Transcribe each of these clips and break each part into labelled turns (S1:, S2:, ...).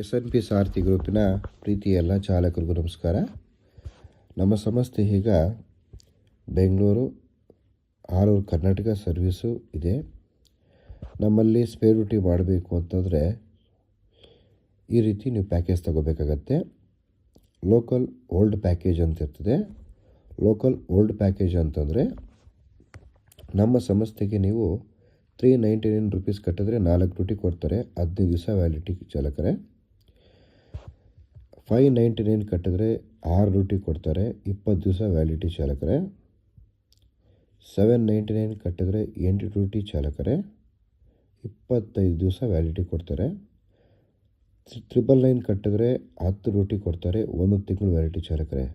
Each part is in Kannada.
S1: SNP ಸಾರಥಿ ಗ್ರೂಪಿನ ಪ್ರೀತಿಯ ಎಲ್ಲ ಚಾಲಕರಿಗೂ ನಮಸ್ಕಾರ. ನಮ್ಮ ಸಂಸ್ಥೆ ಈಗ Bengaluru all over Karnataka service ಇದೆ. ನಮ್ಮಲ್ಲಿ ಸ್ಪೇರ್ ಡ್ಯೂಟಿ ಮಾಡಬೇಕು ಅಂತಂದರೆ ಈ ರೀತಿ ನೀವು ಪ್ಯಾಕೇಜ್ ತಗೋಬೇಕಾಗತ್ತೆ. ಲೋಕಲ್ ಓಲ್ಡ್ ಪ್ಯಾಕೇಜ್ ಅಂತ ಇರ್ತದೆ. ಲೋಕಲ್ ಓಲ್ಡ್ ಪ್ಯಾಕೇಜ್ ಅಂತಂದರೆ ನಮ್ಮ ಸಂಸ್ಥೆಗೆ ನೀವು 399 ರೂಪೀಸ್ ಕಟ್ಟಿದ್ರೆ 4 ಡ್ಯೂಟಿ ಕೊಡ್ತಾರೆ, 15 ದಿವಸ ವ್ಯಾಲಿಡಿಟಿ ಚಾಲಕರೇ. 599 ಕಟ್ಟಿದ್ರೆ 6 ಡ್ಯೂಟಿ ಕೊಡ್ತಾರೆ, 20 ದಿವಸ ವ್ಯಾಲಿಡಿಟಿ ಚಾಲಕರೇ. 799 ಕಟ್ಟಿದ್ರೆ 8 ಡ್ಯೂಟಿ ಚಾಲಕರೇ, 25 ದಿವಸ ವ್ಯಾಲಿಡಿಟಿ ಕೊಡ್ತಾರೆ. 999 ಕಟ್ಟಿದ್ರೆ 10 ಡ್ಯೂಟಿ ಕೊಡ್ತಾರೆ, 1 ತಿಂಗಳು ವ್ಯಾಲಿಡಿಟಿ ಚಾಲಕರೇ.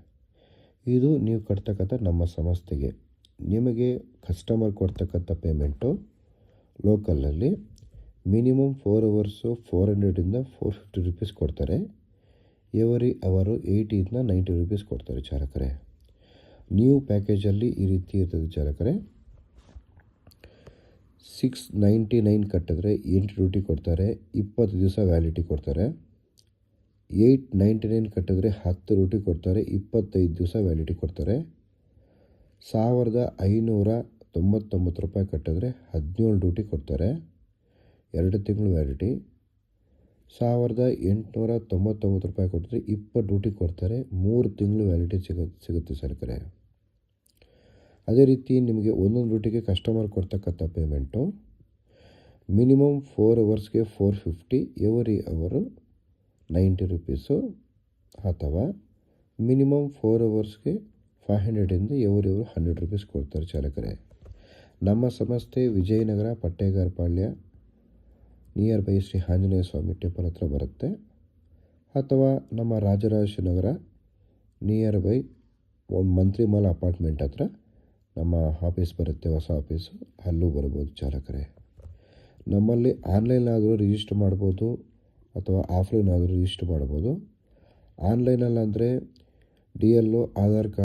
S1: ಇದು ನೀವು ಕಟ್ತಕ್ಕಂಥ ನಮ್ಮ ಸಂಸ್ಥೆಗೆ. ನಿಮಗೆ ಕಸ್ಟಮರ್ ಕೊಡ್ತಕ್ಕಂಥ ಪೇಮೆಂಟು ಲೋಕಲಲ್ಲಿ ಮಿನಿಮಮ್ 4 ಅವರ್ಸು 400ಇಂದ 450 ರೂಪೀಸ್ ಕೊಡ್ತಾರೆ. ಎವರಿ ಅವರು 80ಇಂದ 90 ರೂಪೀಸ್ ಕೊಡ್ತಾರೆ ಚಾಲಕರೇ. ನ್ಯೂ ಪ್ಯಾಕೇಜಲ್ಲಿ ಈ ರೀತಿ ಇರ್ತದೆ ಚಾಲಕರೇ. 699 ಕಟ್ಟಿದ್ರೆ 8 ಡ್ಯೂಟಿ ಕೊಡ್ತಾರೆ, 20 ದಿವಸ ವ್ಯಾಲಿಡಿಟಿ ಕೊಡ್ತಾರೆ. 899 ಕಟ್ಟಿದ್ರೆ 10 ಡ್ಯೂಟಿ ಕೊಡ್ತಾರೆ, 25 ದಿವಸ ವ್ಯಾಲಿಡಿಟಿ ಕೊಡ್ತಾರೆ. 1599 ರೂಪಾಯಿ ಕಟ್ಟಿದ್ರೆ 17 ಡ್ಯೂಟಿ ಕೊಡ್ತಾರೆ, 2 ತಿಂಗಳು ವ್ಯಾಲಿಡಿಟಿ. 1899 ರೂಪಾಯಿ ಕೊಟ್ಟಿದ್ರೆ 20 ಡ್ಯೂಟಿ ಕೊಡ್ತಾರೆ, 3 ತಿಂಗಳು ವ್ಯಾಲಿಡಿಟಿ ಸಿಗುತ್ತೆ ಚಾಲಕರೇ. ಅದೇ ರೀತಿ ನಿಮಗೆ ಒಂದೊಂದು ಡ್ಯೂಟಿಗೆ ಕಸ್ಟಮರ್ ಕೊಡ್ತಕ್ಕಂಥ ಪೇಮೆಂಟು ಮಿನಿಮಮ್ 4 ಅವರ್ಸ್ಗೆ 450, ಎವರಿ ಅವರು 90 ರೂಪೀಸು, ಅಥವಾ ಮಿನಿಮಮ್ 4 ಅವರ್ಸ್ಗೆ 500ಇಂದ ಎವರಿ ಅವರು 100 ರೂಪೀಸ್ ಕೊಡ್ತಾರೆ ಚಾಲಕರೇ. ನಮ್ಮ ಸಂಸ್ಥೆ Vijayanagar Pattegarapalya near by Shri Anjaneya Swami temple ಹತ್ರ ಬರುತ್ತೆ, ಅಥವಾ ನಮ್ಮ Rajarajeshwari Nagar near by Mantri mall apartment ಹತ್ರ ನಮ್ಮ ಆಫೀಸ್ ಬರುತ್ತೆ, ಹೊಸ ಆಫೀಸು, ಅಲ್ಲೂ ಬರ್ಬೋದು ಚಾಲಕರೇ. ನಮ್ಮಲ್ಲಿ ಆನ್ಲೈನ್ ಆದರೂ ರಿಜಿಸ್ಟರ್ ಮಾಡ್ಬೋದು, ಅಥವಾ ಆಫ್ಲೈನ್ ಆದರೂ ರಿಜಿಸ್ಟರ್ ಮಾಡ್ಬೋದು. ಆನ್ಲೈನಲ್ಲಿ ಅಂದರೆ DLO, ಆಧಾರ್ ಕಾರ್ಡ್